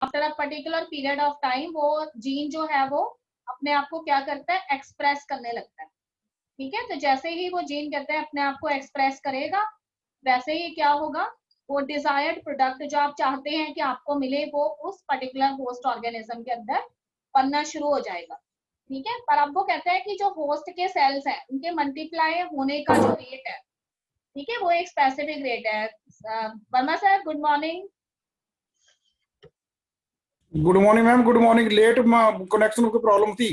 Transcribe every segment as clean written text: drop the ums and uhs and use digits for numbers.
After a particular period of time वो gene जो है वो अपने आप को क्या करता है, एक्सप्रेस करने लगता है। ठीक है, तो जैसे ही वो जीन कहते हैं अपने आप को एक्सप्रेस करेगा, वैसे ही क्या होगा, वो डिजायर्ड प्रोडक्ट जो आप चाहते हैं कि आपको मिले वो उस पर्टिकुलर होस्ट ऑर्गेनिज्म के अंदर बनना शुरू हो जाएगा। ठीक है, पर अब वो कहता है कि जो होस्ट के सेल्स हैं उनके मल्टीप्लाई होने का जो रेट है, ठीक है, वो एक स्पेसिफिक रेट है। Verma sir good morning. Good morning ma'am, good morning. Late connection की प्रॉब्लम थी।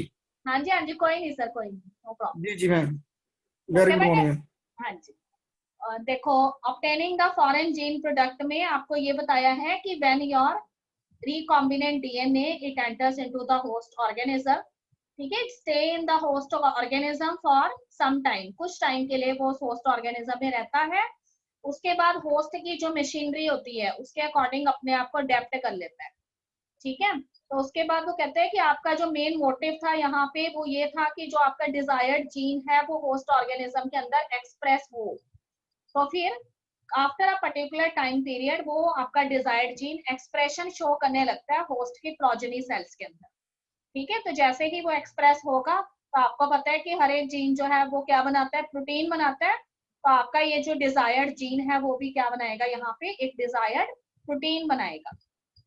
हाँ जी हाँ जी, कोई नहीं सर, कोई नहीं, नो प्रॉब्लम। जी जी मैम, वेरी ओके गुड बेटे। मॉर्निंग। हाँ जी। देखो, obtaining the foreign gene product में आपको ये बताया है कि when your recombinant DNA it enters into the host organism, ठीक है, stay in the host organism for some time, कुछ टाइम के लिए वो होस्ट ऑर्गेनिज्म में रहता है। उसके बाद होस्ट की जो मशीनरी होती है उसके अकॉर्डिंग अपने आप को अडेप्ट कर लेता है। ठीक है, तो उसके बाद वो कहते हैं कि आपका जो मेन मोटिव था यहाँ पे वो ये था कि जो आपका डिजायर्ड जीन है वो होस्ट ऑर्गेनिज्म के अंदर एक्सप्रेस हो। तो फिर after a particular time period वो आपका डिजायर्ड जीन एक्सप्रेशन शो करने लगता है होस्ट की प्रोजेनी सेल्स के अंदर। ठीक है, तो जैसे ही वो एक्सप्रेस होगा तो आपको पता है कि हर एक जीन जो है वो क्या बनाता है, प्रोटीन बनाता है। तो आपका ये जो डिजायर्ड जीन है वो भी क्या बनाएगा, यहाँ पे एक डिजायर्ड प्रोटीन बनाएगा।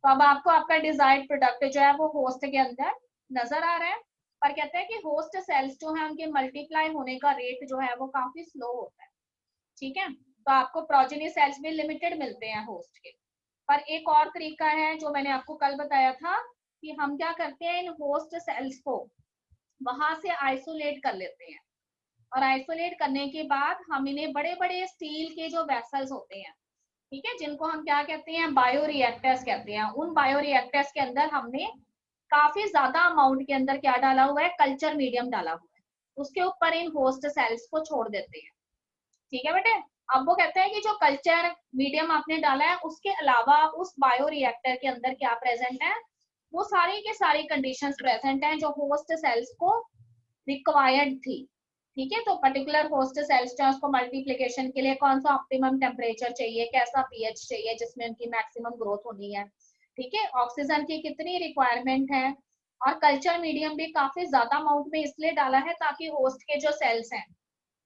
तो अब आपको आपका डिजायर्ड प्रोडक्ट जो है वो होस्ट के अंदर नजर आ रहा है। पर कहते हैं कि होस्ट सेल्स जो है उनके मल्टीप्लाई होने का रेट जो है वो काफी स्लो होता है। ठीक है, तो आपको प्रोजेनी सेल्स भी लिमिटेड मिलते हैं होस्ट के। पर एक और तरीका है जो मैंने आपको कल बताया था कि हम क्या करते हैं, इन होस्ट सेल्स को वहां से आइसोलेट कर लेते हैं। और आइसोलेट करने के बाद हम इन्हें बड़े बड़े स्टील के जो वेसल्स होते हैं, ठीक है, जिनको हम क्या कहते हैं, बायो रिएक्टर्स कहते हैं, उन बायो रिएक्टर्स के अंदर हमने काफी ज्यादा अमाउंट के अंदर क्या डाला हुआ है, कल्चर मीडियम डाला हुआ है। उसके ऊपर इन होस्ट सेल्स को छोड़ देते हैं। ठीक है बेटे। अब वो कहते हैं कि जो कल्चर मीडियम आपने डाला है उसके अलावा उस बायो रिएक्टर के अंदर क्या प्रेजेंट है, वो सारी के सारी कंडीशंस प्रेजेंट हैं जो होस्ट सेल्स को रिक्वायर्ड थी। ठीक है, तो पर्टिकुलर होस्ट सेल्स जो है उसको मल्टीप्लिकेशन के लिए कौन सा ऑप्टिमम टेम्परेचर चाहिए, कैसा पीएच चाहिए जिसमें उनकी मैक्सिमम ग्रोथ होनी है, ठीक है, ऑक्सीजन की कितनी रिक्वायरमेंट है। और कल्चर मीडियम भी काफी ज्यादा अमाउंट में इसलिए डाला है ताकि होस्ट के जो सेल्स हैं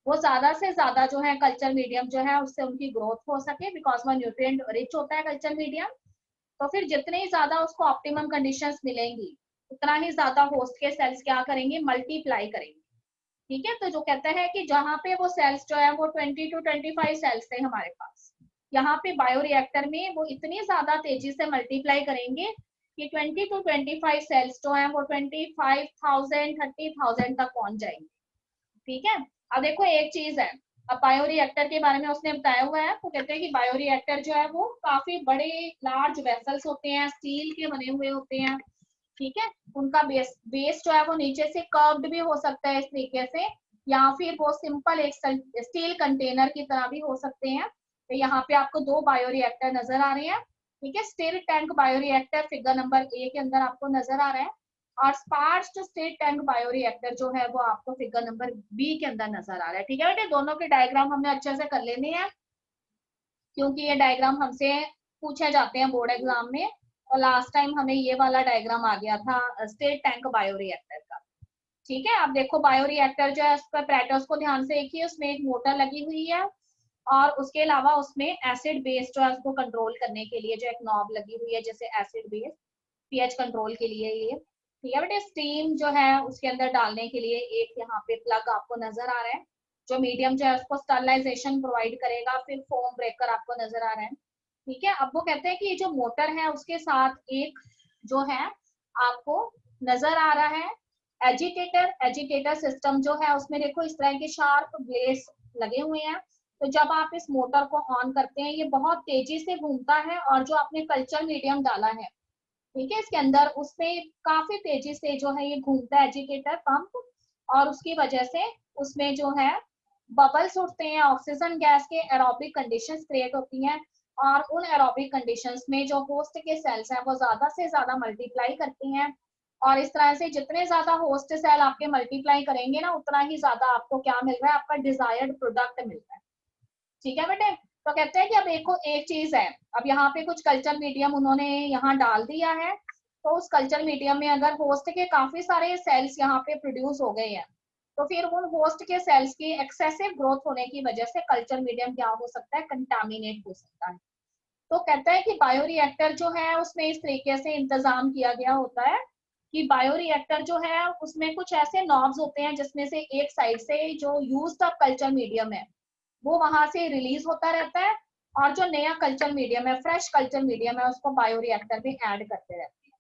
वो ज्यादा से ज्यादा जो है कल्चर मीडियम जो है उससे उनकी ग्रोथ हो सके, बिकॉज वो न्यूट्रिएंट रिच होता है कल्चर मीडियम। तो फिर जितनी ज्यादा उसको ऑप्टिमम कंडीशंस मिलेंगी उतना ही ज्यादा होस्ट के सेल्स क्या करेंगे, मल्टीप्लाई करेंगे। ठीक है, तो जो कहता है कि जहां पे वो सेल्स जो है वो 20 to 25 सेल्स थे हमारे पास, यहाँ पे बायोरिएक्टर में वो इतनी ज्यादा तेजी से मल्टीप्लाई करेंगे कि 20 to 25 सेल्स जो है वो 25,000 30,000 तक पहुंच जाएंगे। ठीक है, अब देखो एक चीज है, अब बायोरिएक्टर के बारे में उसने बताया हुआ है, तो कहते हैं कि बायोरिएक्टर जो है वो काफी बड़े लार्ज वेसल्स होते हैं, स्टील के बने हुए होते हैं। ठीक है, उनका बेस जो है वो नीचे से कर्व्ड भी हो सकता है इस तरीके से, या फिर वो सिंपल एक स्टील कंटेनर की तरह भी हो सकते हैं। तो यहाँ पे आपको दो बायोरिएक्टर नजर आ रहे हैं। ठीक है, stir tank bioreactor figure number A के अंदर आपको नजर आ रहा है, और स्पार्स्ड स्टिर टैंक बायोरिएक्टर जो है वो आपको फिगर नंबर बी के अंदर नजर आ रहा है। ठीक है बेटे, दोनों के डायग्राम हमने अच्छे से कर लेने हैं क्योंकि ये डायग्राम हमसे पूछे जाते हैं बोर्ड एग्जाम में। और लास्ट टाइम हमें ये वाला डायग्राम आ गया था स्टिर टैंक बायोरिएक्टर का। ठीक है, आप देखो बायोरिएक्टर जो है उसका पैटर्स को ध्यान से देखिए, उसमें एक मोटर लगी हुई है और उसके अलावा उसमें एसिड बेस जो है उसको कंट्रोल करने के लिए जो एक नॉब लगी हुई है, जैसे एसिड बेस पीएच कंट्रोल के लिए ये। ठीक है बेटे, स्टीम जो है उसके अंदर डालने के लिए एक यहाँ पे प्लग आपको नजर आ रहा है जो मीडियम जो है उसको स्टरलाइजेशन प्रोवाइड करेगा, फिर फोम ब्रेकर आपको नजर आ रहा है। ठीक है, अब वो कहते हैं कि ये जो मोटर है उसके साथ एक जो है आपको नजर आ रहा है एजिटेटर। एजिटेटर सिस्टम जो है उसमें देखो इस तरह के शार्प ब्लेड्स लगे हुए हैं। तो जब आप इस मोटर को ऑन करते हैं ये बहुत तेजी से घूमता है और जो आपने कल्चर मीडियम डाला है, ठीक है, इसके अंदर उसमें काफी तेजी से जो है ये घूमता है एजिटेटर पंप, और उसकी वजह से उसमें जो है बबल्स उठते हैं, ऑक्सीजन गैस के एरोबिक कंडीशंस क्रिएट होती हैं। और उन एरोबिक कंडीशंस में जो होस्ट के सेल्स हैं वो ज्यादा से ज्यादा मल्टीप्लाई करती हैं। और इस तरह से जितने ज्यादा होस्ट सेल आपके मल्टीप्लाई करेंगे ना उतना ही ज्यादा आपको क्या मिल रहा है, आपका डिजायर्ड प्रोडक्ट मिल रहा है। ठीक है बेटे, तो कहते हैं कि अब एक चीज है, अब यहाँ पे कुछ कल्चर मीडियम उन्होंने यहाँ डाल दिया है, तो उस कल्चर मीडियम में अगर होस्ट के काफी सारे सेल्स यहाँ पे प्रोड्यूस हो गए हैं, तो फिर उन होस्ट के सेल्स की एक्सेसिव ग्रोथ होने की वजह से कल्चर मीडियम क्या हो सकता है, कंटामिनेट हो सकता है। तो कहता है कि बायोरिएक्टर जो है उसमें इस तरीके से इंतजाम किया गया होता है कि बायोरिएक्टर जो है उसमें कुछ ऐसे नॉब्स होते हैं जिसमें से एक साइड से जो यूज्ड अप कल्चर मीडियम है वो वहां से रिलीज होता रहता है, और जो नया कल्चर मीडियम है, फ्रेश कल्चर मीडियम है, उसको बायोरिएक्टर में ऐड करते रहते हैं।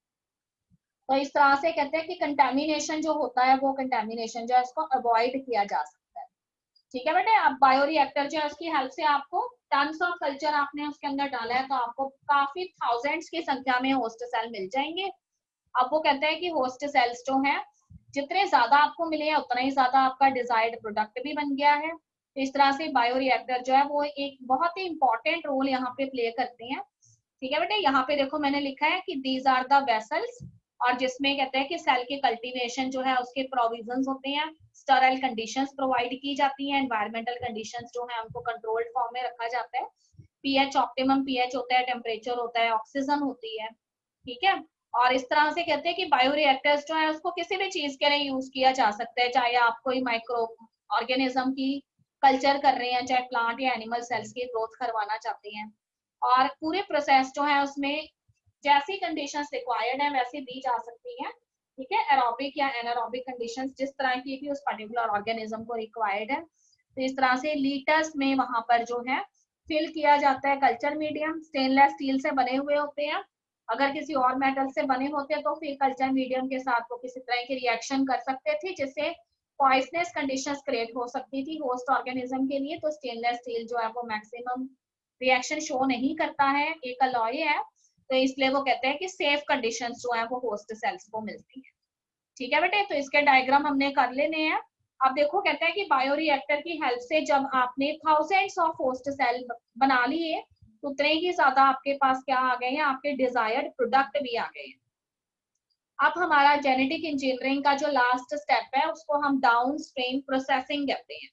तो इस तरह से कहते हैं कि कंटेमिनेशन जो होता है, वो कंटेमिनेशन जो है उसको अवॉइड किया जा सकता है। ठीक है बेटे, अब बायोरिएक्टर जो है उसकी हेल्प से आपको टन्स ऑफ कल्चर आपने उसके अंदर डाला है तो आपको काफी थाउजेंड्स की संख्या में होस्ट सेल मिल जाएंगे। अब वो कहते हैं कि होस्ट सेल्स जो है जितने ज्यादा आपको मिले हैं उतना ही ज्यादा आपका डिजायर्ड प्रोडक्ट भी बन गया है। तो इस तरह से बायोरिएक्टर जो है वो एक बहुत ही इंपॉर्टेंट रोल यहाँ पे प्ले करते हैं। ठीक है बेटे, यहाँ पे देखो मैंने लिखा है कि दीज आर द वेसल्स, और जिसमें कहते हैं कि सेल के कल्टीवेशन जो है उसके प्रोविजंस होते हैं, स्टराइल कंडीशंस प्रोवाइड की जाती हैं, एनवायरमेंटल कंडीशंस जो है उनको कंट्रोल्ड फॉर्म में रखा जाता है, पीएच ऑप्टिमम पीएच होता है, टेम्परेचर होता है, ऑक्सीजन होती है। ठीक है, और इस तरह से कहते हैं कि बायोरिएक्टर्स जो है उसको किसी भी चीज के लिए यूज किया जा सकता है, चाहे आप कोई माइक्रो ऑर्गेनिज्म की कल्चर कर रहे हैं, चाहे प्लांट या एनिमल सेल्स की ग्रोथ करवाना चाहते हैं, और पूरे प्रोसेस जो है उसमें जैसी कंडीशंस रिक्वायर्ड है वैसी दी जा सकती है। ठीक है, एरोबिक या एनारोबिक कंडीशंस जिस तरह की भी उस पर्टिकुलर ऑर्गेनिज्म को रिक्वायर्ड है, तो इस तरह से लीटर्स में वहां पर जो है फिल किया जाता है कल्चर मीडियम। स्टेनलेस स्टील से बने हुए होते हैं, अगर किसी और मेटल से बने होते तो फिर कल्चर मीडियम के साथ वो किसी तरह की रिएक्शन कर सकते थे जिससे पॉइजनस कंडीशंस क्रिएट हो सकती थी होस्ट ऑर्गेनिज्म के लिए। तो स्टेनलेस स्टील जो है वो मैक्सिमम रिएक्शन शो नहीं करता है, एक अलॉय है, तो इसलिए वो कहते हैं कि सेफ कंडीशंस जो है वो होस्ट सेल्स को मिलती है। ठीक है बेटे, तो इसके डायग्राम हमने कर लेने हैं। अब देखो कहते हैं कि बायोरिएक्टर की हेल्प से जब आपने थाउजेंड्स ऑफ होस्ट सेल बना लिए तो उतने ही ज्यादा आपके पास क्या आ गए हैं, आपके डिजायर्ड प्रोडक्ट भी आ गए हैं। अब हमारा जेनेटिक इंजीनियरिंग का जो लास्ट स्टेप है उसको हम डाउन स्ट्रीम प्रोसेसिंग कहते हैं।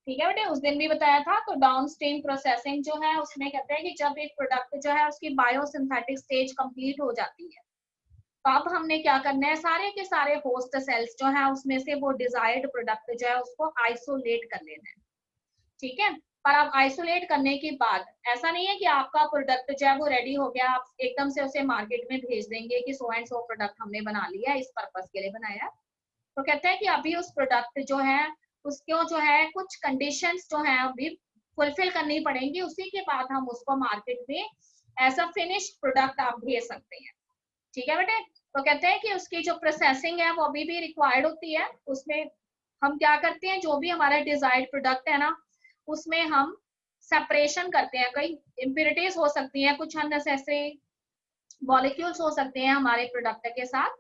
ठीक है बेटे, उस दिन भी बताया था। तो डाउन स्ट्रीम प्रोसेसिंग जो है उसमें कहते हैं कि जब एक प्रोडक्ट जो है उसकी बायोसिंथेटिक स्टेज कंप्लीट हो जाती है तो अब हमने क्या करना है, सारे के सारे होस्ट सेल्स जो है उसमें से वो डिजायर्ड प्रोडक्ट जो है उसको आइसोलेट कर लेना है। ठीक है, पर अब आइसोलेट करने के बाद ऐसा नहीं है कि आपका प्रोडक्ट जो है वो रेडी हो गया, आप एकदम से उसे मार्केट में भेज देंगे कि सो एंड सो प्रोडक्ट हमने बना लिया, इस पर्पस के लिए बनाया। तो कहते हैं कि अभी उस प्रोडक्ट जो है उसको जो है कुछ कंडीशंस जो है अभी फुलफिल करनी पड़ेंगी, उसी के बाद हम उसको मार्केट में एज अ फिनिश्ड प्रोडक्ट आप भेज सकते हैं। ठीक है बेटे, तो कहते हैं कि उसकी जो प्रोसेसिंग है वो अभी भी रिक्वायर्ड होती है। उसमें हम क्या करते हैं, जो भी हमारा डिजायर्ड प्रोडक्ट है ना उसमें हम सेपरेशन करते हैं, कई इम्प्योरिटीज हो सकती हैं, कुछ अननेसेसरी मॉलिक्यूल्स हो सकते हैं हमारे प्रोडक्ट के साथ।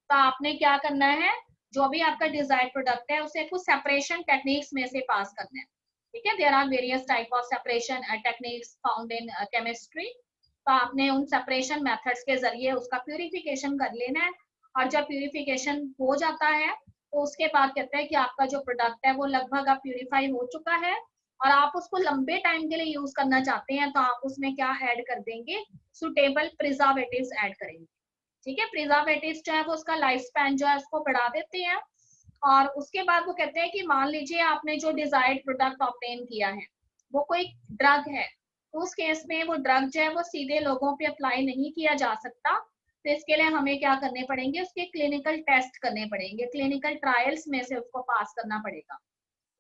तो आपने क्या करना है, जो भी आपका डिजायर्ड प्रोडक्ट है उसे कुछ सेपरेशन टेक्निक्स में से पास करना है। ठीक है, there are various type of separation techniques found in chemistry. तो आपने उन सेपरेशन मेथड्स के जरिए उसका प्यूरिफिकेशन कर लेना है, और जब प्यूरिफिकेशन हो जाता है तो उसके बाद कहते हैं कि आपका जो प्रोडक्ट है वो लगभग अब प्यूरिफाई हो चुका है और आप उसको लंबे टाइम के लिए यूज करना चाहते हैं, तो आप उसमें क्या ऐड कर देंगे, सुटेबल प्रिजर्वेटिव्स ऐड करेंगे। ठीक है, प्रिजर्वेटिव्स जो है वो उसका लाइफ स्पैन जो है उसको बढ़ा देते हैं। और उसके बाद वो कहते हैं कि मान लीजिए आपने जो डिजायर्ड प्रोडक्ट ऑब्टेन किया है वो कोई ड्रग है, तो उस केस में वो ड्रग जो है वो सीधे लोगों पे अप्लाई नहीं किया जा सकता। तो इसके लिए हमें क्या करने पड़ेंगे, उसके क्लिनिकल टेस्ट करने पड़ेंगे, क्लिनिकल ट्रायल्स में से उसको पास करना पड़ेगा।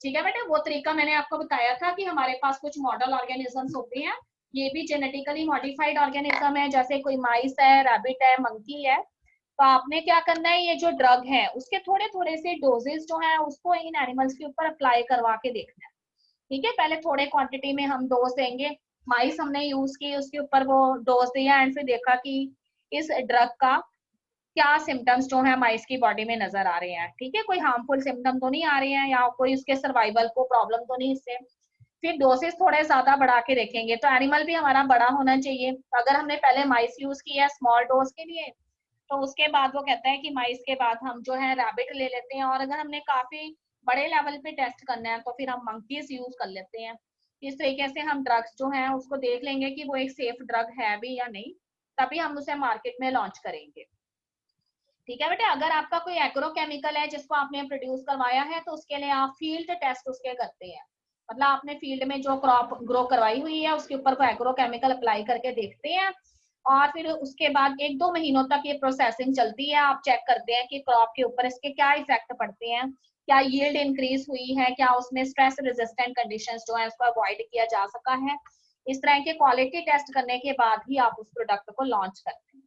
ठीक है बेटे, वो तरीका मैंने आपको बताया था कि हमारे पास कुछ मॉडल ऑर्गेनिजम्स होते हैं, ये भी जेनेटिकली मॉडिफाइड ऑर्गेनिज्म है, जैसे कोई माइस है, रैबिट है, मंकी है। तो आपने क्या करना है, ये जो ड्रग है उसके थोड़े थोड़े से डोजेस जो है उसको इन एनिमल्स के ऊपर अप्लाई करवा के देखना है। ठीक है, पहले थोड़े क्वांटिटी में हम डोज देंगे, माइस हमने यूज की, उसके ऊपर वो डोज दिया एंड फिर देखा कि इस ड्रग का क्या सिम्टम्स जो है माइस की बॉडी में नजर आ रहे हैं। ठीक है, कोई हार्मफुल सिम्टम तो नहीं आ रहे हैं या कोई उसके सर्वाइवल को प्रॉब्लम तो नहीं इससे। फिर डोसेस थोड़े ज्यादा बढ़ा के देखेंगे, तो एनिमल भी हमारा बड़ा होना चाहिए। अगर हमने पहले माइस यूज किया स्मॉल डोज के लिए तो उसके बाद वो कहता है कि माइस के बाद हम जो है रैबिट ले लेते हैं, और अगर हमने काफी बड़े लेवल पे टेस्ट करना है तो फिर हम मंकीज यूज कर लेते हैं। इस तरीके से हम ड्रग्स जो हैं उसको देख लेंगे कि वो एक सेफ ड्रग है भी या नहीं, तभी हम उसे मार्केट में लॉन्च करेंगे। ठीक है बेटे, अगर आपका कोई एग्रोकेमिकल है जिसको आपने प्रोड्यूस करवाया है तो उसके लिए आप फील्ड टेस्ट उसके करते हैं, मतलब आपने फील्ड में जो क्रॉप ग्रो करवाई हुई है उसके ऊपर कोई एग्रोकेमिकल अप्लाई करके देखते हैं, और फिर उसके बाद 1-2 महीनों तक ये प्रोसेसिंग चलती है। आप चेक करते हैं कि क्रॉप के ऊपर इसके क्या इफेक्ट पड़ते हैं, क्या यील्ड इंक्रीज हुई है, क्या उसमें स्ट्रेस रेजिस्टेंट कंडीशंस जो है उसको अवॉइड किया जा सका है। इस तरह के क्वालिटी टेस्ट करने के बाद ही आप उस प्रोडक्ट को लॉन्च करते हैं।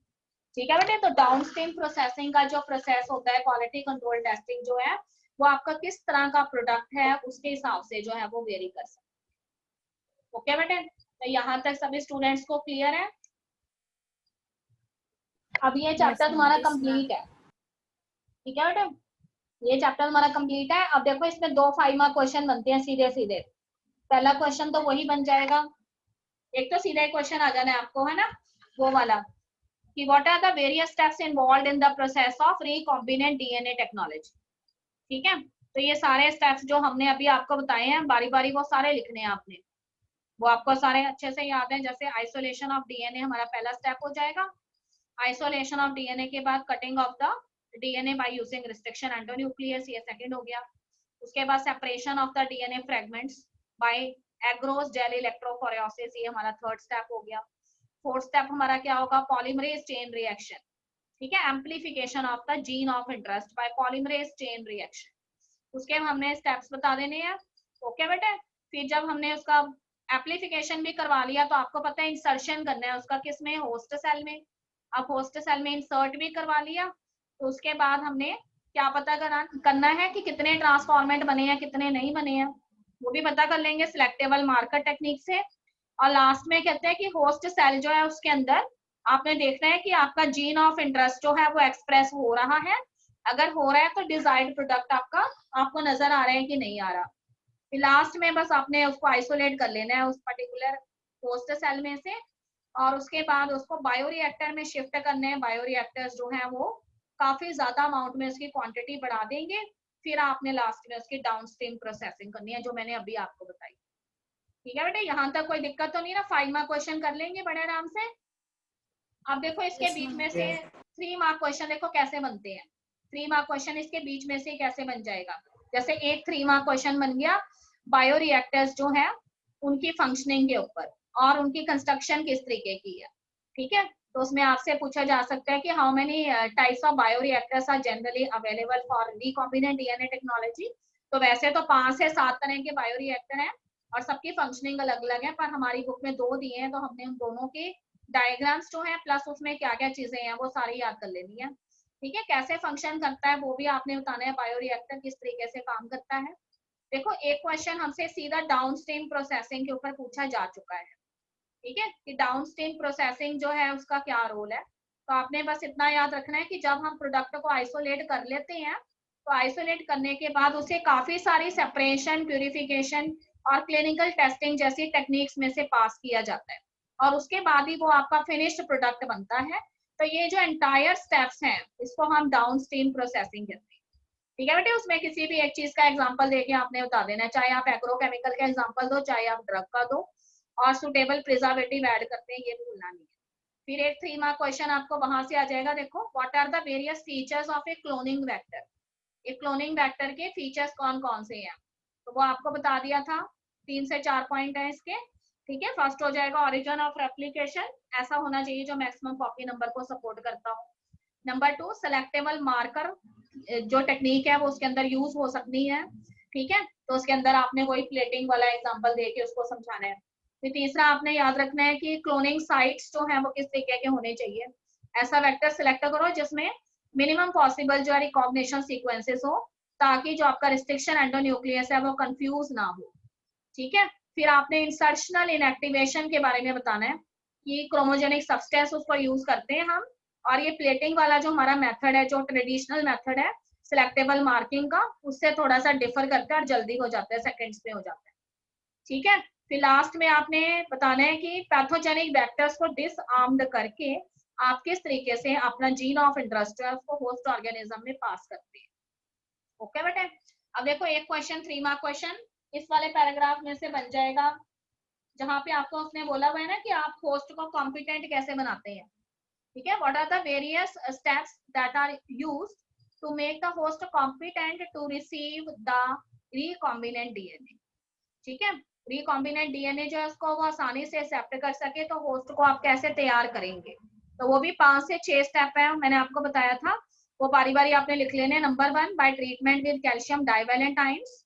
ठीक है बेटे, तो डाउनस्ट्रीम प्रोसेसिंग का जो प्रोसेस होता है, क्वालिटी कंट्रोल टेस्टिंग जो है वो आपका किस तरह का प्रोडक्ट है उसके हिसाब से जो है वो वेरी कर सकते हैं। ओके बेटे, तो यहाँ तक सभी स्टूडेंट्स को क्लियर है? अब ये चैप्टर तुम्हारा कंप्लीट है। ठीक है बेटे, ये चैप्टर हमारा कंप्लीट है। अब देखो इसमें 2 5 मार्क क्वेश्चन बनते हैं सीधे सीधे। पहला क्वेश्चन तो वही बन जाएगा, एक तो सीधा क्वेश्चन आ जाना है आपको, है ना, वो वाला कि what are the various steps involved in the process of recombinant DNA technology. ठीक है, तो ये सारे स्टेप्स जो हमने अभी आपको बताए हैं बारी बारी वो सारे लिखने हैं आपने, वो आपको सारे अच्छे से याद है। जैसे आइसोलेशन ऑफ डीएनए हमारा पहला स्टेप हो जाएगा, आइसोलेशन ऑफ डीएनए के बाद cutting of the DNA by using restriction endonuclease, ये सेकंड हो गया। उसके बाद separation of the DNA fragments by agarose gel electrophoresis, ये हमारा थर्ड स्टेप हो गया। फोर्थ स्टेप हमारा क्या होगा, पॉलीमरेज चेन रिएक्शन। ठीक है, amplification of the gene of interest by polymerase chain reaction, उसके हमने स्टेप्स बता देने हैं। ओके बेटे, फिर जब हमने उसका एप्लीफिकेशन भी करवा लिया तो आपको पता है इंसर्शन करना है उसका किसमें, होस्ट सेल में। अब होस्ट सेल में इंसर्ट भी करवा लिया तो उसके बाद हमने क्या पता करना है कि कितने ट्रांसफॉर्मेट बने हैं कितने नहीं बने हैं, वो भी पता कर लेंगे सिलेक्टेबल मार्कर टेक्निक से। और लास्ट में कहते हैं कि होस्ट सेल जो है उसके अंदर आपने देखना है कि आपका जीन ऑफ इंटरेस्ट जो है वो एक्सप्रेस हो रहा है, अगर हो रहा है तो डिजायर्ड प्रोडक्ट आपका आपको नजर आ रहा है कि नहीं आ रहा। फिर लास्ट में बस आपने उसको आइसोलेट कर लेना है उस पर्टिकुलर होस्ट सेल में से, और उसके बाद उसको बायोरिएक्टर में शिफ्ट करने हैं। बायोरिएक्टर्स जो है वो काफी ज्यादा अमाउंट में उसकी क्वांटिटी बढ़ा देंगे, फिर आपने लास्ट में उसकी डाउनस्ट्रीम प्रोसेसिंग करनी है जो मैंने अभी आपको बताई। ठीक है बेटे, यहाँ तक कोई दिक्कत तो नहीं ना, 5 मार्क क्वेश्चन कर लेंगे बड़े आराम से। अब देखो इसके बीच में से 3 मार्क क्वेश्चन देखो कैसे बनते हैं। 3 मार्क क्वेश्चन इसके बीच में से कैसे बन जाएगा, जैसे एक 3 मार्क क्वेश्चन बन गया बायोरिएक्टर्स जो है उनकी फंक्शनिंग के ऊपर और उनकी कंस्ट्रक्शन किस तरीके की है। ठीक है, तो उसमें आपसे पूछा जा सकता है कि how many types of bioreactors are generally available for recombinant DNA technology. तो वैसे तो 5 से 7 तरह के बायोरिएक्टर हैं और सबकी फंक्शनिंग अलग अलग है, पर हमारी बुक में 2 दिए हैं तो हमने उन दोनों के डायग्राम्स जो है प्लस उसमें क्या क्या चीजें हैं वो सारी याद कर लेनी है। ठीक है, कैसे फंक्शन करता है वो भी आपने बताना है, बायोरिएक्टर किस तरीके से काम करता है। देखो एक क्वेश्चन हमसे सीधा डाउनस्ट्रीम प्रोसेसिंग के ऊपर पूछा जा चुका है। ठीक है, कि डाउनस्ट्रीम प्रोसेसिंग जो है उसका क्या रोल है, तो आपने बस इतना याद रखना है कि जब हम प्रोडक्ट को आइसोलेट कर लेते हैं तो आइसोलेट करने के बाद उसे काफी सारी सेपरेशन, प्यूरिफिकेशन और क्लिनिकल टेस्टिंग जैसी टेक्निक्स में से पास किया जाता है और उसके बाद ही वो आपका फिनिश्ड प्रोडक्ट बनता है। तो ये जो एंटायर स्टेप्स हैं इसको हम डाउनस्ट्रीम प्रोसेसिंग कहते हैं। ठीक है बेटे, उसमें किसी भी एक चीज का एग्जांपल देके आपने बता देना है, चाहे आप एग्रोकेमिकल का एग्जांपल दो चाहे आप ड्रग का दो, और सुटेबल प्रिजर्वेटिव ऐड करते हैं ये भूलना नहीं है। फिर एक 3 मार्क क्वेश्चन आपको वहां से आ जाएगा, देखो what are the various features of a cloning vector. एक क्लोनिंग वेक्टर के फीचर्स कौन कौन से हैं, तो वो आपको बता दिया था, 3 से 4 पॉइंट है इसके। ठीक है, फर्स्ट हो जाएगा ओरिजिन ऑफ रेप्लिकेशन, ऐसा होना चाहिए जो मैक्सिमम कॉपी नंबर को सपोर्ट करता हो। नंबर 2 सेलेक्टेबल मार्कर, जो टेक्निक है वो उसके अंदर यूज हो सकती है। ठीक है, तो उसके अंदर आपने कोई प्लेटिंग वाला एग्जांपल देके उसको समझाना है। फिर तीसरा आपने याद रखना है कि क्लोनिंग साइट्स जो है वो किस तरीके के होने चाहिए, ऐसा वेक्टर सिलेक्ट करो जिसमें मिनिमम पॉसिबल जो है रिकॉग्निशन सीक्वेंसेस हो, ताकि जो आपका रिस्ट्रिक्शन एंडोन्यूक्लियस है वो कंफ्यूज ना हो। ठीक है, फिर आपने इंसर्शनल इनएक्टिवेशन के बारे में बताना है कि क्रोमोजेनिक सब्सटेंस उसको यूज करते हैं हम, और ये प्लेटिंग वाला जो हमारा मेथड है, जो ट्रेडिशनल मेथड है सिलेक्टेबल मार्किंग का, उससे थोड़ा सा डिफर करता है और जल्दी हो जाता है, सेकंड्स में हो जाता है। ठीक है, फिर लास्ट में आपने बताना है कि पैथोजेनिक वेक्टर्स को डिसआर्म्ड करके आप किस तरीके से अपना जीन ऑफ इंटरेस्ट है उसको होस्ट ऑर्गेनिज्म में पास करते हैं। ओके बेटे, अब देखो एक क्वेश्चन 3 मार्क क्वेश्चन इस वाले पैराग्राफ में से बन जाएगा जहाँ पे आपको उसने बोला हुआ है ना कि आप होस्ट को कॉम्पिटेंट कैसे बनाते हैं, ठीक है। What are the various steps that are used to make the host competent to receive the recombinant DNA, ठीक है। रिकॉम्बिनेंट डीएनए जो है उसको वो आसानी से एक्सेप्ट कर सके, तो होस्ट को आप कैसे तैयार करेंगे, तो वो भी 5 से 6 स्टेप है, मैंने आपको बताया था, वो बारी बारी आपने लिख लेने। Number 1 by treatment with calcium divalent ions,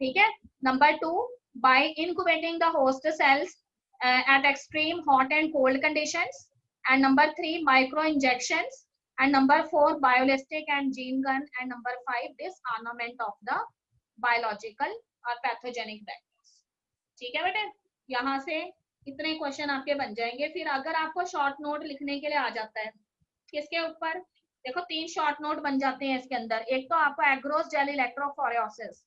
ठीक है। Number 2 by incubating the host cells at extreme hot and cold conditions, and number 3 micro injections, and number 4 biolistic and gene gun, and number 5 disarmament of the biological or pathogenic vectors, ठीक है बेटे। यहाँ से इतने question आपके बन जाएंगे। फिर अगर आपको शॉर्ट नोट लिखने के लिए आ जाता है किसके ऊपर, देखो 3 शॉर्ट नोट बन जाते हैं इसके अंदर। एक तो आपको agarose gel electrophoresis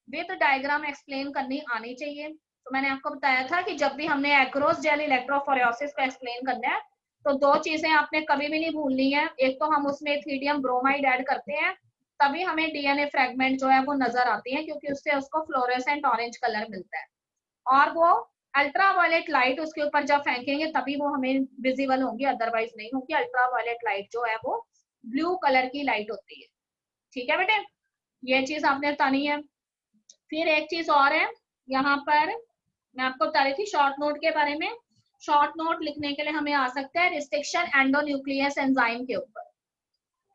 with diagram explain करनी आनी चाहिए। तो मैंने आपको बताया था कि जब भी हमने एग्रोस जेल इलेक्ट्रोफोरेसिस को एक्सप्लेन करना है तो 2 चीजें आपने कभी भी नहीं भूलनी है। एक तो हम उसमें इथिडियम ब्रोमाइड ऐड करते हैं, तभी हमें डीएनए फ्रेगमेंट जो है वो नजर आती है, क्योंकि उससे उसको फ्लोरेसेंट ऑरेंज कलर मिलता है। और वो अल्ट्रावायलेट लाइट उसके ऊपर जब फेंकेंगे तभी वो हमें विजिबल होंगी, अदरवाइज नहीं होगी। अल्ट्रावायलेट लाइट जो है वो ब्लू कलर की लाइट होती है, ठीक है बेटे, ये चीज आपने बतानी है। फिर एक चीज और है, यहाँ पर मैं आपको बता रही थी शॉर्ट नोट के बारे में। शॉर्ट नोट लिखने के लिए हमें आ सकता है रिस्ट्रिक्शन एंडोन्यूक्लियस एंजाइम के ऊपर,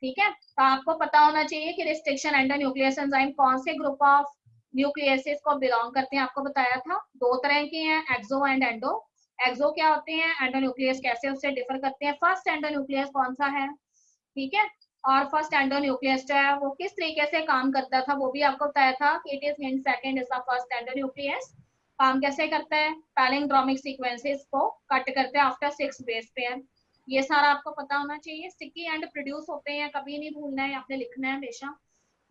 ठीक है। तो आपको पता होना चाहिए कि रिस्ट्रिक्शन एंडोन्यूक्लियस एंजाइम कौन से ग्रुप ऑफ न्यूक्लियसिस को बिलोंग करते हैं। आपको बताया था 2 तरह के हैं, एक्सो एंड एंडो। एक्सो क्या होते हैं, एंडोन्यूक्लियस कैसे उससे डिफर करते हैं, फर्स्ट एंडोन्यूक्लियस कौन सा है, ठीक है। और फर्स्ट एंडोन्यूक्लियस जो है वो किस तरीके से काम करता था वो भी आपको बताया था कि it is hint second is the first endonuclease. काम कैसे करता है, पैलिंड्रोमिक सीक्वेंसेस को कट करते हैं आफ्टर 6 बेस पेयर, ये सारा आपको पता होना चाहिए। स्टिकी एंड प्रोड्यूस होते हैं, कभी नहीं भूलना है, आपने लिखना है हमेशा।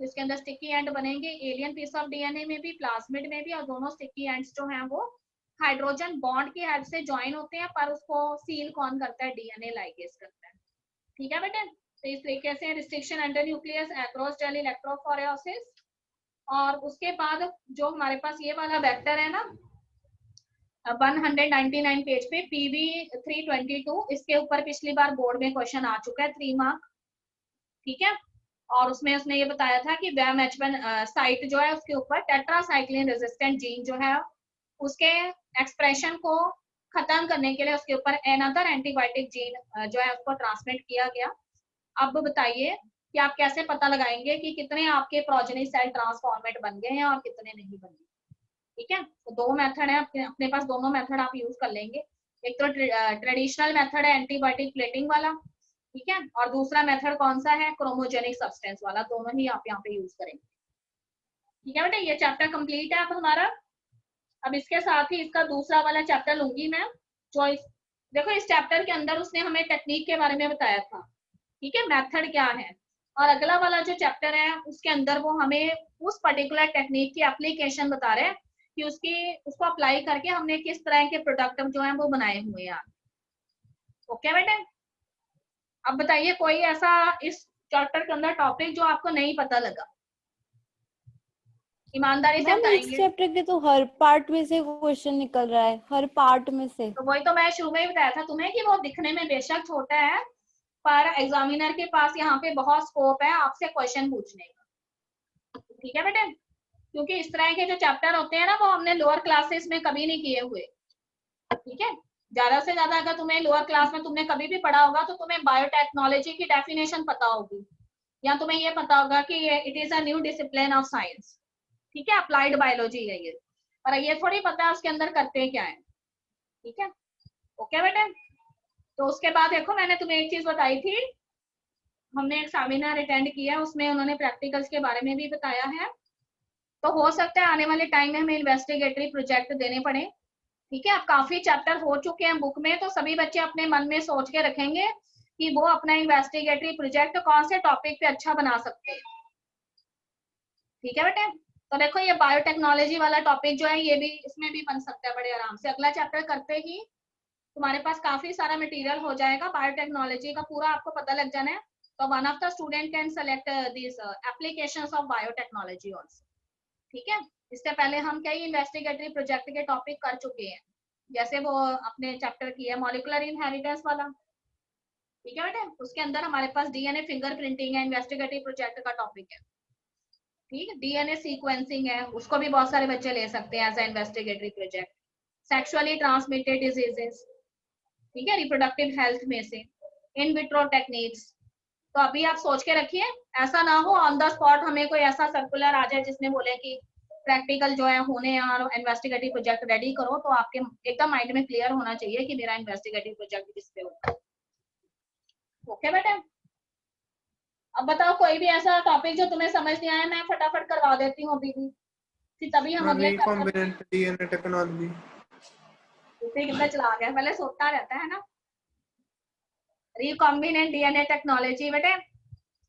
तो इसके अंदर स्टिकी एंड बनेंगे एलियन पीस ऑफ डीएनए में भी, प्लाज्मिड में भी, और दोनों स्टिकी एंड्स जो हैं वो हाइड्रोजन बॉन्ड की हेल्प से ज्वाइन होते हैं, पर उसको सील कौन करता है, डीएनए लाइगेज करता है, ठीक है बेटे। तो इस तरीके से restriction endonuclease, agarose gel electrophoresis. और उसके बाद जो हमारे पास ये वाला वेक्टर है ना 199 पेज पे PV322, इसके ऊपर पिछली बार बोर्ड में क्वेश्चन आ चुका है 3 मार्क, ठीक है। और उसमें उसने ये बताया था कि WAMH1 साइट जो है उसके ऊपर टेट्रासाइक्लिन रेजिस्टेंट जीन जो है उसके एक्सप्रेशन को खत्म करने के लिए उसके ऊपर अनदर एंटीबायोटिक जीन जो है उसको ट्रांसमिट किया गया। अब बताइए कि आप कैसे पता लगाएंगे कि कितने आपके प्रोजेनी सेल ट्रांसफॉर्मेट बन गए हैं और कितने नहीं बन गए, ठीक है। तो 2 मेथड है अपने पास, दोनों मेथड आप यूज कर लेंगे। एक तो ट्रेडिशनल मेथड है एंटीबायोटिक प्लेटिंग वाला, ठीक है, और दूसरा मेथड कौन सा है, क्रोमोजेनिक सब्सटेंस वाला, दोनों ही आप यहाँ पे यूज करेंगे, ठीक है बेटे। ये चैप्टर कंप्लीट है अब हमारा। अब इसके साथ ही इसका दूसरा वाला चैप्टर लूंगी मैं, जो देखो इस चैप्टर के अंदर उसने हमें टेक्निक के बारे में बताया था, ठीक है, मेथड क्या है। और अगला वाला जो चैप्टर है उसके अंदर वो हमें उस पर्टिकुलर टेक्निक की एप्लीकेशन बता रहे हैं कि उसको अप्लाई करके हमने किस तरह के प्रोडक्ट जो है वो बनाए हुए हैं। ओके बेटे, अब बताइए कोई ऐसा इस चैप्टर के अंदर टॉपिक जो आपको नहीं पता लगा, ईमानदारी से बताएंगे। इस चैप्टर के तो हर पार्ट में से क्वेश्चन निकल रहा है, हर पार्ट में से। तो वही तो मैं शुरू में ही बताया था तुम्हें कि वो दिखने में बेशक छोटा है, पर एग्जामिनर के पास यहाँ पे बहुत स्कोप है आपसे क्वेश्चन पूछने का, ठीक है बेटे। क्योंकि इस तरह के जो चैप्टर होते हैं ना वो हमने लोअर क्लासेस में कभी नहीं किए हुए, ठीक है। ज्यादा से ज्यादा अगर तुम्हें लोअर क्लास में तुमने कभी भी पढ़ा होगा तो तुम्हें बायोटेक्नोलॉजी की डेफिनेशन पता होगी, या तुम्हें ये पता होगा कि it is a new discipline of science, ठीक है, अप्लाइड बायोलॉजी है ये, पर ये थोड़ी पता है उसके अंदर करते क्या है, ठीक है। ओके बेटे, तो उसके बाद देखो मैंने तुम्हें एक चीज बताई थी, हमने एक सेमिनार अटेंड किया, उसमें उन्होंने प्रैक्टिकल्स के बारे में भी बताया है। तो हो सकता है आने वाले टाइम में हमें इन्वेस्टिगेटरी प्रोजेक्ट देने पड़े, ठीक है। अब काफी चैप्टर हो चुके हैं बुक में, तो सभी बच्चे अपने मन में सोच के रखेंगे कि वो अपना इन्वेस्टिगेटरी प्रोजेक्ट कौन से टॉपिक पे अच्छा बना सकते हैं, ठीक है बेटे। तो देखो ये बायोटेक्नोलॉजी वाला टॉपिक जो है ये भी इसमें भी बन सकता है बड़े आराम से, अगला चैप्टर करते ही तुम्हारे पास काफी सारा मटेरियल हो जाएगा, बायोटेक्नोलॉजी का पूरा आपको पता लग जाना है। तो one of the student can select this applications of biotechnology also, ठीक है। इससे पहले हम कई इन्वेस्टिगेटरी प्रोजेक्ट के टॉपिक कर चुके हैं, जैसे वो अपने चैप्टर की है मॉलिक्यूलर इनहेरिटेंस वाला, ठीक है बेटा, उसके अंदर हमारे पास डीएनए फिंगरप्रिंटिंग है, इन्वेस्टिगेटिव प्रोजेक्ट का टॉपिक है, ठीक है। डीएनए सीक्वेंसिंग है, उसको भी बहुत सारे बच्चे ले सकते हैं as a investigatory project. Sexually transmitted diseases, ठीक है, रिप्रोडक्टिव हेल्थ में से इन विट्रो टेक्निक्स। तो अभी आप सोच के रखिए, ऐसा ना हो ऑन द स्पॉट हमें कोई ऐसा सर्कुलर आ जाए जिसमें बोले कि प्रैक्टिकल जो है होने और इन्वेस्टिगेटिव प्रोजेक्ट रेडी करो, तो आपके एकदम माइंड में क्लियर होना चाहिए कि मेरा इन्वेस्टिगेटिव प्रोजेक्ट किस पे होगा। ओके बेटा, अब बताओ कोई भी ऐसा टॉपिक जो तुम्हें समझ नहीं आया, मैं फटाफट करवा देती हूँ अभी भी, फिर तभी हम अगले रिकॉम्बिनेंट डीएनए टेक्नोलॉजी कितना चला गया, पहले सोचता रहता है ना। रिकॉम्बिनेंट डीएनए टेक्नोलॉजी बेटे,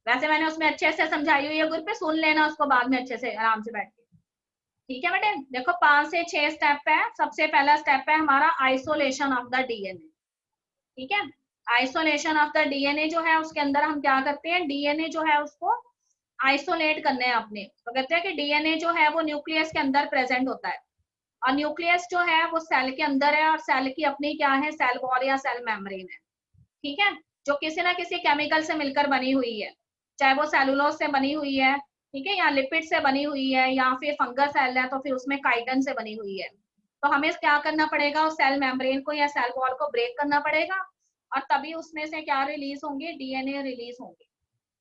वैसे मैंने उसमें अच्छे से समझाई हुई है, ग्रुप पे सुन लेना उसको बाद में अच्छे से आराम से बैठ के, ठीक है बेटे। देखो 5 से 6 स्टेप है। सबसे पहला स्टेप है हमारा आइसोलेशन ऑफ द डीएनए, ठीक है। आइसोलेशन ऑफ द डीएनए जो है उसके अंदर हम क्या करते हैं, डीएनए जो है उसको आइसोलेट करने हैं अपने। तो कहते हैं कि डीएनए जो है वो न्यूक्लियस के अंदर प्रेजेंट होता है, और न्यूक्लियस जो है वो सेल के अंदर है, और सेल की अपनी क्या है, सेल वॉल या सेल मेम्ब्रेन है, ठीक है, जो किसी ना किसी केमिकल से मिलकर बनी हुई है, चाहे वो सेलुलोज से बनी हुई है, ठीक है, या लिपिड से बनी हुई है, या फिर फंगस सेल है तो फिर उसमें काइटन से बनी हुई है। तो हमें क्या करना पड़ेगा, उस सेल मेम्ब्रेन को या सेल वॉल को ब्रेक करना पड़ेगा, और तभी उसमें से क्या रिलीज होंगे, डीएनए रिलीज होंगे।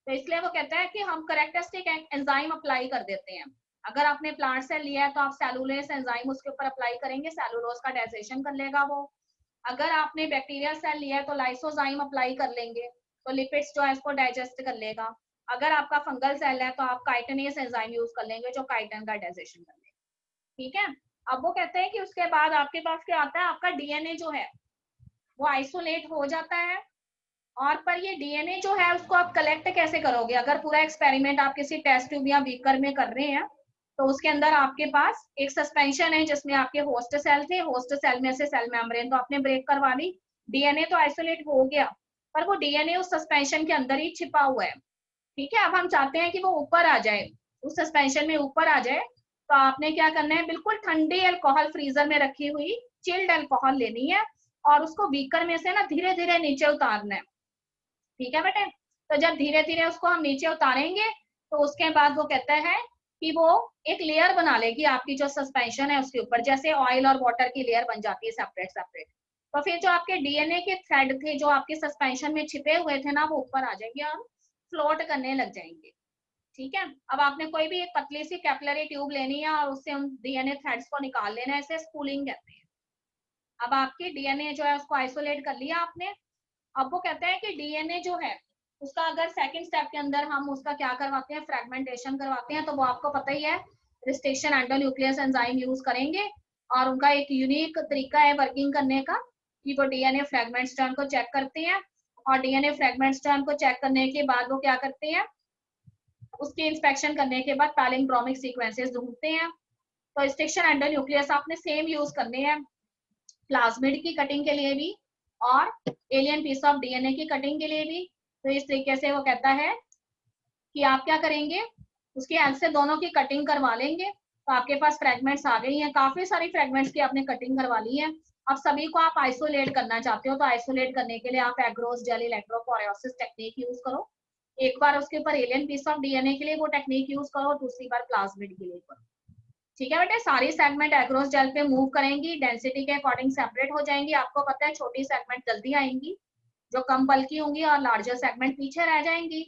तो इसलिए वो कहता है कि हम करेक्टरिस्टिक एंजाइम अप्लाई कर देते हैं। अगर आपने प्लांट सेल लिया है तो आप सेलुलोज एंजाइम उसके ऊपर अप्लाई करेंगे, सेलुलोज का डाइजेशन कर लेगा वो। अगर आपने बैक्टीरिया सेल लिया है तो लाइसोजाइम अप्लाई कर लेंगे, तो लिपिड्स जो है इसको डाइजेस्ट कर लेगा। अगर आपका फंगल सेल है तो आप काइटनेस एंजाइम यूज कर लेंगे जो काइटन का डाइजेशन कर लेगा, ठीक है। अब वो कहते हैं कि उसके बाद आपके पास क्या आता है, आपका डीएनए जो है वो आइसोलेट हो जाता है। और पर ये डीएनए जो है उसको आप कलेक्ट कैसे करोगे, अगर पूरा एक्सपेरिमेंट आप किसी टेस्ट ट्यूब या बीकर में कर रहे हैं, तो उसके अंदर आपके पास एक सस्पेंशन है जिसमें आपके होस्ट सेल थे, होस्ट सेल में से सेल मेम्ब्रेन तो आपने ब्रेक करवा ली, डीएनए तो आइसोलेट हो गया, पर वो डीएनए उस सस्पेंशन के अंदर ही छिपा हुआ है, ठीक है। अब हम चाहते हैं कि वो ऊपर आ जाए, उस सस्पेंशन में ऊपर आ जाए, तो आपने क्या करना है, बिल्कुल ठंडी अल्कोहल फ्रीजर में रखी हुई चिल्ड अल्कोहल लेनी है, और उसको बीकर में से ना धीरे धीरे नीचे उतारना है, ठीक है बेटे। तो जब धीरे धीरे उसको हम नीचे उतारेंगे, तो उसके बाद वो कहता है कि वो एक लेयर बना लेगी आपकी जो सस्पेंशन है उसके ऊपर, जैसे ऑयल और वाटर की लेयर बन जाती है सेपरेट सेपरेट। तो फिर जो आपके डीएनए के थ्रेड थे जो आपके सस्पेंशन में छिपे हुए थे ना, वो ऊपर आ जाएंगे और फ्लोट करने लग जाएंगे, ठीक है। अब आपने कोई भी एक पतली सी कैपिलरी ट्यूब लेनी है और उससे उन डीएनए थ्रेड्स को निकाल लेना है, इसे स्पूलिंग कहते हैं। अब आपकी डीएनए जो है उसको आइसोलेट कर लिया आपने। अब वो कहते हैं कि डीएनए जो है उसका अगर सेकंड स्टेप के अंदर हम उसका क्या करवाते हैं, फ्रेगमेंटेशन करवाते हैं, तो वो आपको पता ही है, रिस्ट्रिक्शन एंडोन्यूक्लियस एंजाइम यूज करेंगे, और उनका एक यूनिक तरीका है वर्किंग करने का कि वो डीएनए फ्रेगमेंट्स जो उनको चेक करते हैं, और डीएनए फ्रेगमेंट्स जो उनको चेक करने के बाद वो क्या करते हैं, उसकी इंस्पेक्शन करने के बाद पैलिंड्रोमिक सीक्वेंसेस ढूंढते हैं। तो रिस्ट्रिक्शन एंडोन्यूक्लियस आपने सेम यूज करने हैं प्लाज्मिड की कटिंग के लिए भी और एलियन पीस ऑफ डीएनए की कटिंग के लिए भी। तो इस तरीके से वो कहता है कि आप क्या करेंगे, उसकी हेल्प से दोनों की कटिंग करवा लेंगे, तो आपके पास फ्रेगमेंट्स आ गई हैं, काफी सारी फ्रेगमेंट्स की आपने कटिंग करवा ली है। अब सभी को आप आइसोलेट करना चाहते हो, तो आइसोलेट करने के लिए आप agarose gel electrophoresis technique use करो। एक बार उसके ऊपर एलियन पीस ऑफ डीएनए के लिए वो टेक्निक यूज करो, दूसरी बार प्लाज्मिड के लिए करो, ठीक है बेटे। सारी सेगमेंट एग्रोस जेल पे मूव करेंगी, डेंसिटी के अकॉर्डिंग सेपरेट हो जाएंगी। आपको पता है छोटी सेगमेंट जल्दी आएंगी जो कम बल्कि होंगी, और लार्जर सेगमेंट पीछे रह जाएंगी,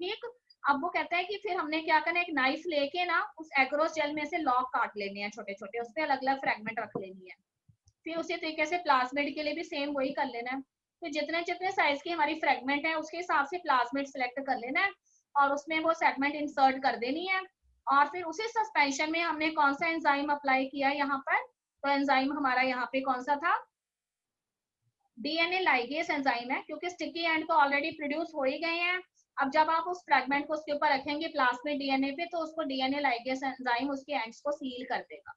ठीक। अब वो कहता है कि फिर हमने क्या करना है, एक नाइफ लेके ना उस एग्रोस जेल में से लॉक काट लेने हैं छोटे छोटे, उसपे अलग अलग फ्रेगमेंट रख लेनी है। फिर उसी तरीके से प्लाज्मिड के लिए भी सेम वही कर लेना है। तो जितने जितने साइज की हमारी फ्रेगमेंट है उसके हिसाब से प्लाज्मिड सिलेक्ट कर लेना है, और उसमें वो सेगमेंट इंसर्ट कर देनी है। और फिर उसी सस्पेंशन में हमने कौन सा एंजाइम अप्लाई किया है यहाँ पर, तो एंजाइम हमारा यहाँ पे कौन सा था, डीएनए लाइगेज एंजाइम है, क्योंकि स्टिकी एंड तो ऑलरेडी प्रोड्यूस हो ही गए हैं। अब जब आप उस फ्रेगमेंट को उसके ऊपर रखेंगे प्लाज्मिड डीएनए पे, तो उसको डीएनए लाइगेज एंजाइम उसके एंड्स को सील कर देगा।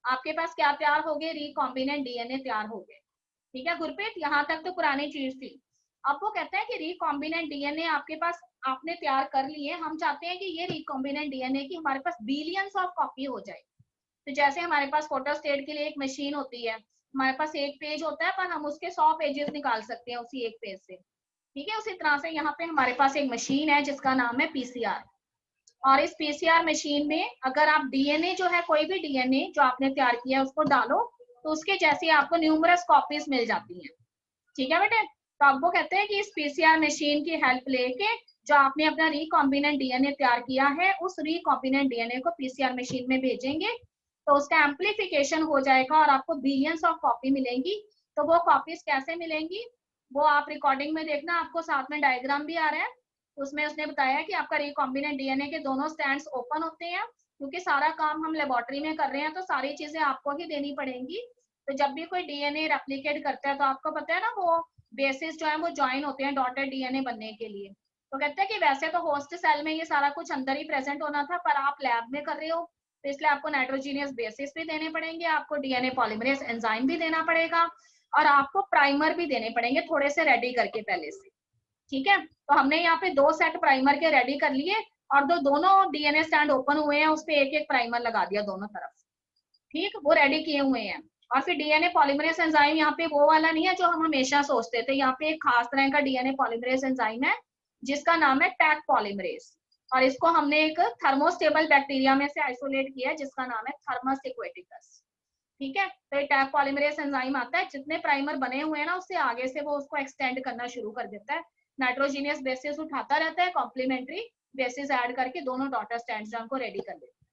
आपके पास क्या तैयार हो गए, रिकॉम्बिनेंट डीएनए तैयार हो गए, ठीक है गुरप्रीत, यहाँ तक तो पुरानी चीज थी। अब वो कहता है कि रिकॉम्बिनेंट डीएनए आपके पास आपने तैयार कर लिए, हम चाहते हैं कि ये रिकॉम्बिनेंट डीएनए की हमारे पास बिलियंस ऑफ कॉपी हो जाए। तो जैसे हमारे पास फोटोस्टेट के लिए एक मशीन होती है, हमारे पास एक पेज होता है पर हम उसके 100 पेजेस निकाल सकते हैं उसी एक पेज से, ठीक है। उसी तरह से यहाँ पे हमारे पास एक मशीन है जिसका नाम है पीसीआर, और इस पीसीआर मशीन में अगर आप डीएनए जो है, कोई भी डीएनए जो आपने तैयार किया है उसको डालो तो उसके जैसी आपको न्यूमरस कॉपीज मिल जाती हैं, ठीक है बेटे। तो अब वो कहते हैं कि इस पीसीआर मशीन की हेल्प लेके जो आपने अपना रिकॉम्बिनेंट डीएनए तैयार किया है उस रिकॉम्बिनेंट डीएनए को पीसीआर मशीन में भेजेंगे तो उसका एम्प्लीफिकेशन हो जाएगा और आपको बिलियंस ऑफ कॉपी मिलेंगी। तो वो कॉपीज कैसे मिलेंगी वो आप रिकॉर्डिंग में देखना, आपको साथ में डायग्राम भी आ रहा है। उसमें उसने बताया कि आपका रिकॉम्बिनेंट डीएनए के दोनों स्टैंड्स ओपन होते हैं, क्योंकि सारा काम हम लेबोरेटरी में कर रहे हैं तो सारी चीजें आपको ही देनी पड़ेंगी। तो जब भी कोई डीएनए रेप्लिकेट करता है तो आपको पता है ना, वो बेसिस जो है वो ज्वाइन होते हैं डॉटेड डीएनए बनने के लिए। तो कहते हैं कि वैसे तो होस्ट सेल में ये सारा कुछ अंदर ही प्रेजेंट होना था, पर आप लैब में कर रहे हो तो इसलिए आपको नाइट्रोजीनियस बेसिस भी देने पड़ेंगे, आपको डीएनए पॉलीमरेज एंजाइम भी देना पड़ेगा, और आपको प्राइमर भी देने पड़ेंगे थोड़े से रेडी करके पहले से, ठीक है। तो हमने यहाँ पे 2 सेट प्राइमर के रेडी कर लिए और दोनों डीएनए स्टैंड ओपन हुए हैं, उस पर एक एक प्राइमर लगा दिया दोनों तरफ, ठीक, वो रेडी किए हुए हैं। और फिर डीएनए पॉलीमरेज एंजाइम यहाँ पे वो वाला नहीं है जो हम हमेशा सोचते थे, यहाँ पे एक खास तरह का डीएनए पॉलीमरेज एंजाइम है जिसका नाम है टैक पॉलीमरेज, और इसको हमने एक थर्मोस्टेबल बैक्टीरिया में से आइसोलेट किया है जिसका नाम है थर्मस एक्वेटिकस, ठीक है। तो ये टैक पॉलीमरेज एंजाइम आता है, जितने प्राइमर बने हुए हैं ना उससे आगे से वो उसको एक्सटेंड करना शुरू कर देता है, नाइट्रोजीनियस बेसिस उठाता रहता है, कॉम्प्लीमेंट्री बेसिस ऐड करके दोनों डॉटर स्टैंड्स को रेडी कर देता है,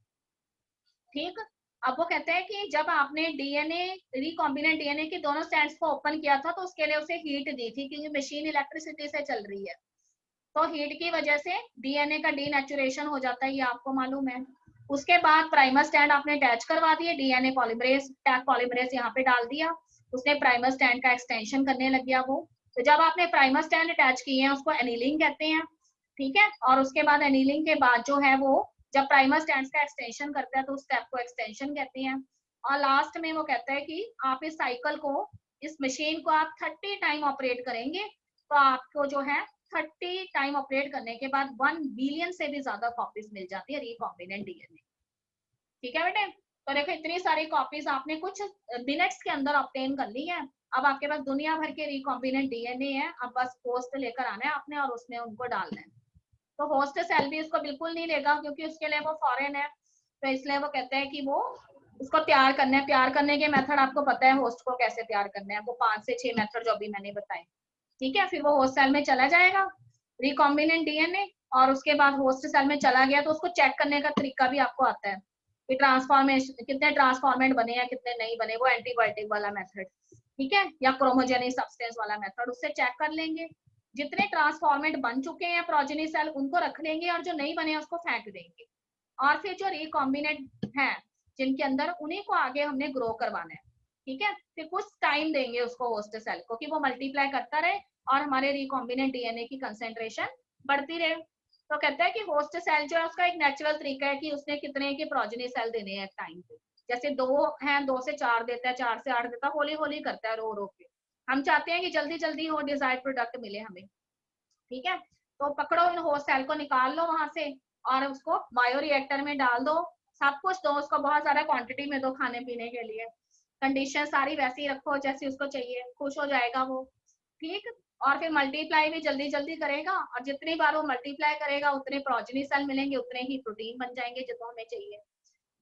ठीक। अब वो कहते हैं कि जब आपने डीएनए रिकॉम्बिनेंट डीएनए के दोनों स्टैंड्स को ओपन किया था तो उसके लिए उसे हीट दी थी, क्योंकि मशीन इलेक्ट्रिसिटी से चल रही है, तो हीट की वजह से डीएनए का डीनेचुरेशन हो जाता है, ये आपको मालूम है। उसके बाद प्राइमर स्टैंड आपने अटैच करवा दिए, डीएनए पॉलीमरेज टैग पॉलीमरेज यहाँ पे डाल दिया, उसने प्राइमर स्टैंड का एक्सटेंशन करने लग गया वो। तो जब आपने प्राइमर स्टैंड अटैच किए हैं उसको एनीलिंग कहते हैं, ठीक है। और उसके बाद एनीलिंग के बाद जो है वो जब प्राइमर स्टैंड का एक्सटेंशन करता है तो उस स्टेप को एक्सटेंशन कहते हैं। और लास्ट में वो कहता है कि आप इस साइकिल को, इस मशीन को आप 30 टाइम ऑपरेट करेंगे तो आपको जो है 30 टाइम ऑपरेट करने के बाद 1 बिलियन से भी ज्यादा कॉपीज मिल जाती है रिकॉम्बिनेंट डीएनए, ठीक है बेटे। तो देखो इतनी सारी कॉपीज आपने कुछ मिनट्स के अंदर ऑब्टेन कर ली है। अब आपके पास दुनिया भर के रिकॉम्बिनेंट डीएनए है, अब बस होस्ट लेकर आना है आपने और उसमें उनको डालना है। तो होस्ट सेल भी इसको बिल्कुल नहीं लेगा क्योंकि उसके लिए वो फॉरेन है, तो इसलिए वो कहते हैं कि वो उसको तैयार करना है। तैयार करने के मेथड आपको पता है होस्ट को कैसे तैयार करना है, वो 5 से 6 मेथड जो अभी मैंने बताए, ठीक है। फिर वो होस्ट सेल में चला जाएगा रिकॉम्बिनेंट डीएनए, और उसके बाद होस्ट सेल में चला गया तो उसको चेक करने का तरीका भी आपको आता है कि ट्रांसफॉर्मेशन कितने ट्रांसफॉर्मेंट बने या कितने नहीं बने, वो एंटीबायोटिक वाला मेथड, ठीक है, या क्रोमोजेनिक सब्सटेंस वाला मेथड, उससे चेक कर लेंगे। जितने ट्रांसफॉर्मेंट बन चुके हैं प्रोजेनी सेल उनको रख लेंगे और जो नहीं बने उसको फेंक देंगे, और फिर जो रिकॉम्बिनेंट हैं जिनके अंदर उन्हीं को आगे हमने ग्रो करवाना है, ठीक है। फिर कुछ टाइम देंगे उसको होस्ट सेल को कि वो मल्टीप्लाई करता रहे और हमारे रिकॉम्बिनेंट डीएनए की कंसेंट्रेशन बढ़ती रहे। तो कहता है कि होस्ट सेल जो है उसका एक नेचुरल तरीका है कि उसने कितने के प्रोजेनी सेल देने हैं टाइम पे, जैसे 2 हैं 2 से 4 देता है, 4 से 8 देता है, होली होली करता है रो रो के। हम चाहते हैं कि जल्दी जल्दी वो डिजायर्ड प्रोडक्ट मिले हमें, ठीक है। तो पकड़ो इन होस्ट सेल को, निकाल लो वहां से और उसको बायो रिएक्टर में डाल दो, सब कुछ दो उसको, बहुत सारा क्वांटिटी में दो खाने पीने के लिए, कंडीशन सारी वैसी रखो जैसी उसको चाहिए, खुश हो जाएगा वो, ठीक। और फिर मल्टीप्लाई भी जल्दी जल्दी करेगा, और जितनी बार वो मल्टीप्लाई करेगा उतने प्रोजेनी सेल मिलेंगे, उतने ही प्रोटीन बन जाएंगे जितना हमें चाहिए।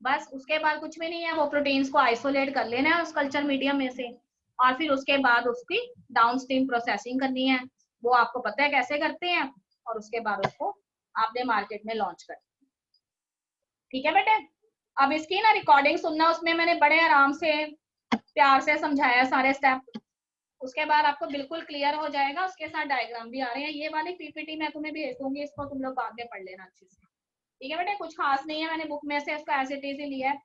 बस उसके बाद कुछ भी नहीं है, वो प्रोटीन्स को आइसोलेट कर लेना है उस कल्चर मीडियम में से, और फिर उसके बाद उसकी डाउनस्ट्रीम प्रोसेसिंग करनी है, वो आपको पता है कैसे करते हैं, और उसके बाद उसको आपने मार्केट में लॉन्च कर, ठीक है बेटे। अब इसकी ना रिकॉर्डिंग सुनना, उसमें मैंने बड़े आराम से प्यार से समझाया सारे स्टेप, उसके बाद आपको बिल्कुल क्लियर हो जाएगा। उसके साथ डायग्राम भी आ रहे हैं, ये वाली पीपीटी मैं तुम्हें भेज दूंगी, इसको तुम लोग बाद में पढ़ लेना अच्छे से, ठीक है बेटे। कुछ खास नहीं है, मैंने बुक में से इसका एज इट इज ही लिया है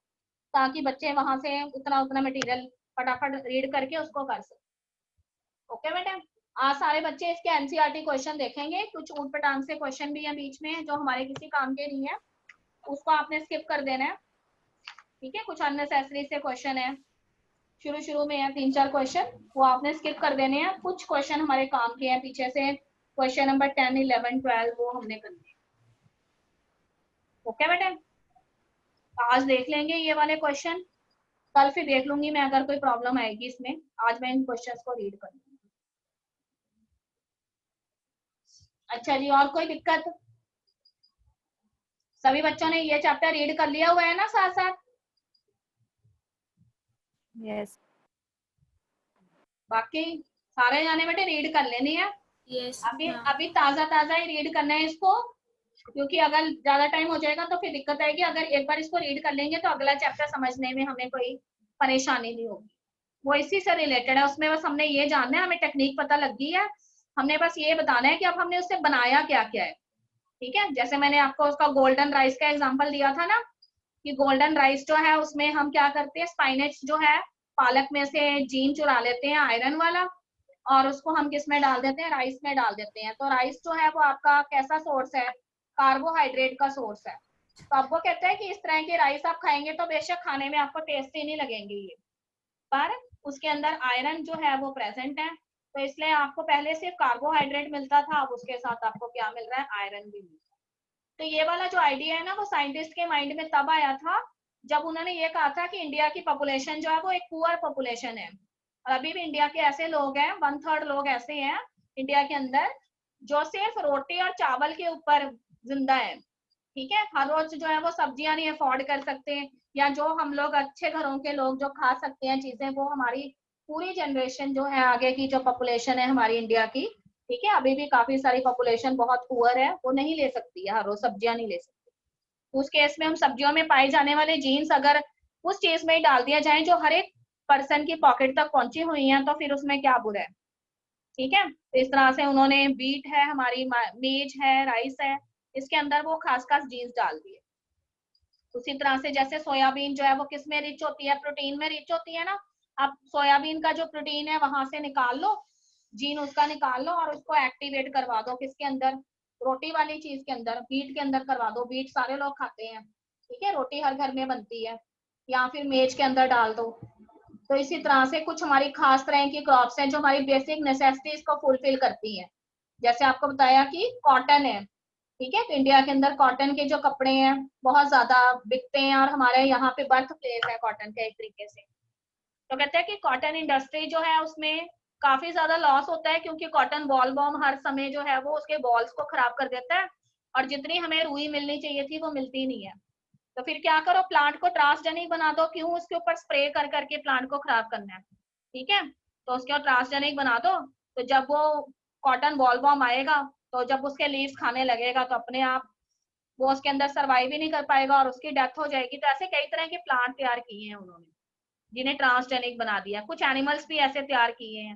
ताकि बच्चे वहां से उतना उतना मटेरियल फटाफट रीड करके उसको कर सके, ओके बेटे। आज सारे बच्चे इसके एनसीईआरटी क्वेश्चन देखेंगे, कुछ ऊट पटांग से क्वेश्चन भी है बीच में जो हमारे किसी काम के नहीं है, उसको आपने स्किप कर देना है, ठीक है। कुछ अननेसेसरी से क्वेश्चन है, शुरू शुरू में है 3-4 क्वेश्चन, वो आपने स्किप कर देने हैं। कुछ क्वेश्चन हमारे काम के हैं पीछे से, क्वेश्चन नंबर 10, 11, 12 वो हमने करने, ओके बेटे। आज देख लेंगे ये वाले क्वेश्चन कल फिर देख लूंगी मैं अगर कोई प्रॉब्लम आएगी इसमें। आज मैं इन क्वेश्चंस को रीड कर लूंगी। अच्छा जी, और कोई दिक्कत? सभी बच्चों ने ये चैप्टर रीड कर लिया हुआ है ना साथ साथ? यस। बाकी सारे जाने बेटे रीड कर लेनी है। यस अभी अभी ताजा ताजा ही रीड करना है इसको, क्योंकि अगर ज्यादा टाइम हो जाएगा तो फिर दिक्कत आएगी। अगर एक बार इसको रीड कर लेंगे तो अगला चैप्टर समझने में हमें कोई परेशानी नहीं होगी। वो इसी से रिलेटेड है, उसमें बस हमने ये जानना है, हमें टेक्निक पता लग गई है, हमने बस ये बताना है कि अब हमने उससे बनाया क्या क्या है। ठीक है, जैसे मैंने आपको उसका गोल्डन राइस का एग्जाम्पल दिया था ना, कि गोल्डन राइस जो है उसमें हम क्या करते हैं, स्पाइनेच जो है पालक में से जीन चुरा लेते हैं आयरन वाला, और उसको हम किस में डाल देते हैं, राइस में डाल देते हैं। तो राइस जो है वो आपका कैसा सोर्स है, कार्बोहाइड्रेट का सोर्स है। तो अब वो कहते हैं कि इस तरह के राइस आप खाएंगे तो बेशक खाने में आपको टेस्टी नहीं लगेंगे ये, पर उसके अंदर आयरन जो है वो प्रेजेंट है, तो इसलिए आपको पहले सिर्फ कार्बोहाइड्रेट मिलता था, अब उसके साथ आपको क्या मिल रहा है, आयरन भी मिल रहा है। तो ये वाला जो आइडिया है ना वो साइंटिस्ट के माइंड में तब आया था जब उन्होंने ये कहा था कि इंडिया की पॉपुलेशन जो है वो एक पुअर पॉपुलेशन है, और अभी भी इंडिया के ऐसे लोग हैं, 1/3 लोग ऐसे हैं इंडिया के अंदर जो सिर्फ रोटी और चावल के ऊपर जिंदा है। ठीक है, हर रोज जो है वो सब्जियां नहीं अफोर्ड कर सकते, या जो हम लोग अच्छे घरों के लोग जो खा सकते हैं चीजें, वो हमारी पूरी जनरेशन जो है आगे की जो पॉपुलेशन है हमारी इंडिया की, ठीक है, अभी भी काफी सारी पॉपुलेशन बहुत पुअर है, वो नहीं ले सकती है, हर रोज सब्जियां नहीं ले सकती। उस केस में हम सब्जियों में पाए जाने वाले जीन्स अगर उस चीज में ही डाल दिया जाए जो हर एक पर्सन की पॉकेट तक पहुंची हुई है, तो फिर उसमें क्या बुरा है। ठीक है, तो इस तरह से उन्होंने बीट है हमारी, मेज है, राइस है, इसके अंदर वो खास खास जीन्स डाल दिए। उसी तरह से जैसे सोयाबीन जो है वो किस में रिच होती है, प्रोटीन में रिच होती है ना, आप सोयाबीन का जो प्रोटीन है वहां से निकाल लो, जीन उसका निकाल लो और उसको एक्टिवेट करवा दो किसके अंदर, रोटी वाली चीज के अंदर, बीट के अंदर करवा दो। बीट सारे लोग खाते हैं, ठीक है, रोटी हर घर में बनती है, या फिर मेज के अंदर डाल दो। तो इसी तरह से कुछ हमारी खास तरह की क्रॉप्स हैं जो हमारी बेसिक नेसेसिटीज को फुलफिल करती हैं। जैसे आपको बताया कि कॉटन है, ठीक है, तो इंडिया के अंदर कॉटन के जो कपड़े हैं बहुत ज्यादा बिकते हैं, और हमारे यहाँ पे बर्थ प्लेस है कॉटन का एक तरीके से। तो कहते हैं कि कॉटन इंडस्ट्री जो है उसमें काफी ज्यादा लॉस होता है, क्योंकि कॉटन बॉल बॉम हर समय जो है वो उसके बॉल्स को खराब कर देता है, और जितनी हमें रुई मिलनी चाहिए थी वो मिलती नहीं है। तो फिर क्या करो, प्लांट को ट्रांसजेनिक बना दो, क्यों उसके ऊपर स्प्रे कर करके प्लांट को खराब करना है। ठीक है, तो उसके ट्रांसजेनिक बना दो, तो जब वो कॉटन बॉल बॉम आएगा तो जब उसके लीव्स खाने लगेगा तो अपने आप वो उसके अंदर सर्वाइव ही नहीं कर पाएगा और उसकी डेथ हो जाएगी। तो ऐसे कई तरह के प्लांट तैयार किए हैं उन्होंने जिन्हें ट्रांसजेनिक बना दिया, कुछ एनिमल्स भी ऐसे तैयार किए हैं।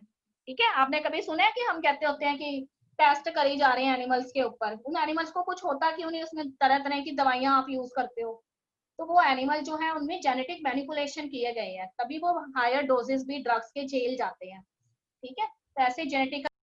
ठीक है, आपने कभी सुना है कि हम कहते होते हैं कि टेस्ट करी जा रहे हैं एनिमल्स के ऊपर, उन एनिमल्स को कुछ होता क्यों नहीं, उसमें तरह तरह की दवाइयां आप यूज करते हो। तो वो एनिमल जो है उनमें जेनेटिक मैनिपुलेशन किए गए हैं, तभी वो हायर डोजेस भी ड्रग्स के झेल जाते हैं। ठीक है, तो ऐसे जेनेटिक